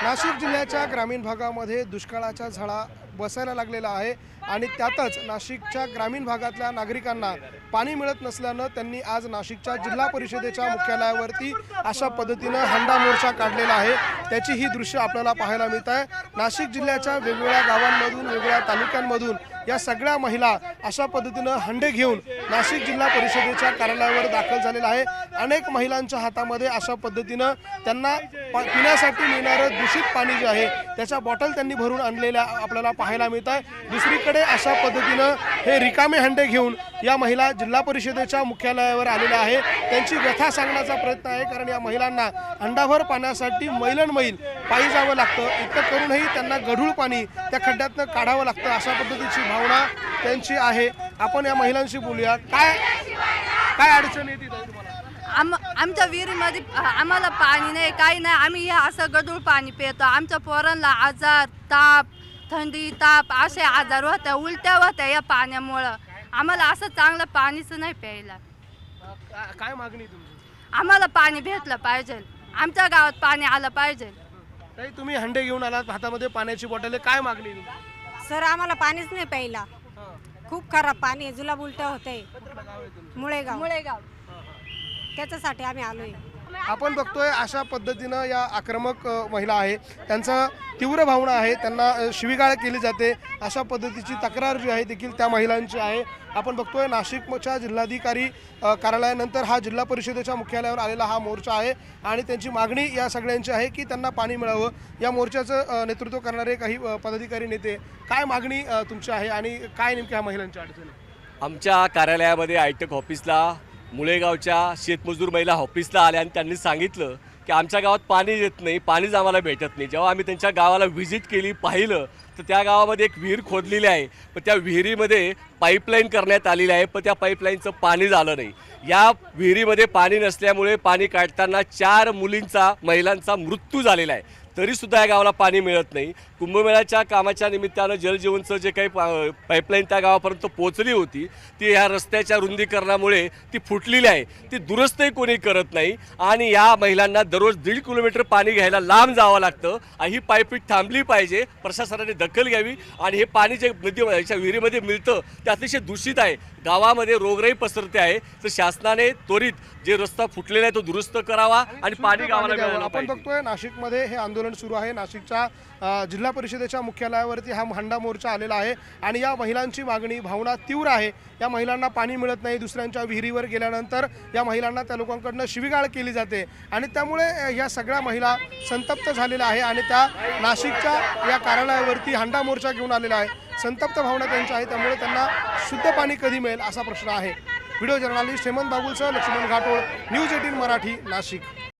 नाशिक जिल्ह्याच्या ग्रामीण भागामध्ये दुष्काळाचा झळा बसायला लागलेला आहे आणि त्यातच नाशिकच्या ग्रामीण भागातल्या नागरिकांना पाणी मिळत नसल्यानं त्यांनी आज नाशिकच्या जिल्हा परिषदेच्या मुख्यालयावरती अशा पद्धतीनं हंडा मोर्चा काढलेला आहे। त्याची ही दृश्य आपल्याला पाहायला मिळत आहे। नाशिक जिल्ह्याच्या वेगवेगळ्या गावांमधून वेगवेगळ्या तालुक्यांमधून या सगळ्या महिला अशा पद्धतीनं हंडे घेऊन नाशिक जिल्हा परिषदेच्या कार्यालयावर दाखल झालेला आहे। अनेक महिलांच्या हातामध्ये अशा पद्धतीनं त्यांना पिण्यासाठी मिळणारं दूषित पाणी जे आहे त्याच्या बॉटल त्यांनी भरून आणलेल्या आपल्याला पाहायला मिळत आहे। दुसरीकडे अशा पद्धतीनं हे रिकामे हंडे घेऊन या महिला जिल्हा परिषदेच्या मुख्यालयावर आलेल्या आहे। त्यांची व्यथा सांगण्याचा प्रयत्न आहे, कारण या महिलांना हंडाभर पाण्यासाठी मैल पायी जावं लागतं। इतकं करूनही त्यांना गढूळ पाणी त्या खड्ड्यातनं काढावं लागतं, अशा पद्धतीची भावना त्यांची आहे। आपण या महिलांशी बोलूया, काय अडचण येते तुम्हाला? आमच्या विहिरीमध्ये आम्हाला पाणी नाही, काही नाही। आम्ही हे असं गढूळ पाणी पितो। आमच्या पोरांना आजार, ताप, थंडी, ताप असे आजार होत्या, उलट्या होत्या या पाण्यामुळं। आम्हाला असं चांगलं पाणीच नाही प्यायला। काय मागणी तुमची? आम्हाला पाणी भेटलं पाहिजे, आमच्या गावात पाणी आलं पाहिजे। ताई, तुम्ही हंडे घेऊन आलात, हातामध्ये पाण्याची बॉटल, काय मागणी तुमची? सर, आम्हाला पाणीच नाही प्यायला, खूप खराब पाणी, जुलाब उलट्या होते। मुळेगाव त्याच्यासाठी आम्ही आलोय। आपण बघतोय अशा पद्धतीनं या आक्रमक महिला आहे, त्यांचा तीव्र भावना आहे, त्यांना शिवीगाळ केली जाते, अशा पद्धतीची तक्रार जी आहे देखील त्या महिलांची आहे। आपण बघतोय नाशिकच्या जिल्हाधिकारी कार्यालयानंतर हा जिल्हा परिषदेच्या मुख्यालयावर आलेला हा मोर्चा आहे आणि त्यांची मागणी या सगळ्यांची आहे की त्यांना पाणी मिळावं। या मोर्चाचं नेतृत्व करणारे काही पदाधिकारी नेते, काय मागणी तुमची आहे आणि काय नेमक्या महिलांची अडचण आहे? आमच्या कार्यालयामध्ये आयटक ऑफिसला मुळेगावच्या शेतमजूर महिला ऑफिसला आल्या आणि त्यांनी सांगितलं की आमच्या गावात पाणी येत नाही, पाणीच आम्हाला भेटत नाही। जेव्हा आम्ही त्यांच्या गावाला व्हिजिट केली, पाहिलं तर त्या गावामध्ये एक विहीर खोदलेली आहे, पण त्या विहिरीमध्ये पाईपलाईन करण्यात आलेली आहे, पण त्या पाईपलाईनचं पाणी झालं नाही। या विहिरीमध्ये पाणी नसल्यामुळे पाणी काढताना 4 महिलांचा मृत्यू झालेला आहे, तरीसुद्धा या गावाला पाणी मिळत नाही। कुंभमेळ्याच्या कामाच्या निमित्तानं जलजीवनचं जे काही पाईपलाईन त्या गावापर्यंत पोहोचली होती, ती ह्या रस्त्याच्या रुंदीकरणामुळे ती फुटलेली आहे, ती दुरुस्तही कोणी करत नाही आणि या महिलांना दररोज 1.5 किलोमीटर पाणी घ्यायला लांब जावं लागतं। ही पाईपीट थांबली पाहिजे, प्रशासनाने दखल घ्यावी आणि हे पाणी जे नदीच्या विहिरीमध्ये मिळतं ते अतिशय दूषित आहे, गावामध्ये रोगराई पसरते आहे, तर शासनाने त्वरित जे रस्ता फुटलेला आहे तो दुरुस्त करावा आणि पाणी गावाला मिळालं आपण बघतोय नाशिकमध्ये हे आंदोलन सुरू आहे। नाशिकच्या जिल्हा परिषदेच्या मुख्यालयावरती हा हंडा मोर्चा आलेला आहे आणि या महिलांची मागणी, भावना तीव्र आहे। या महिलांना पाणी मिळत नाही, दुसऱ्यांच्या विहिरीवर गेल्यानंतर या महिलांना त्या लोकांकडनं शिवीगाळ केली जाते आणि त्यामुळे या सगळ्या महिला संतप्त झालेल्या आहे आणि त्या नाशिकच्या या कार्यालयावरती हंडा मोर्चा घेऊन आलेला आहे। संतप्त भावना त्यांच्या आहे, त्यामुळे त्यांना शुद्ध पाणी कधी मिळेल असा प्रश्न आहे। व्हिडिओ जर्नलिस्ट हेमंत बागुलसह लक्ष्मण घाटोळ, न्यूज 18 मराठी, नाशिक।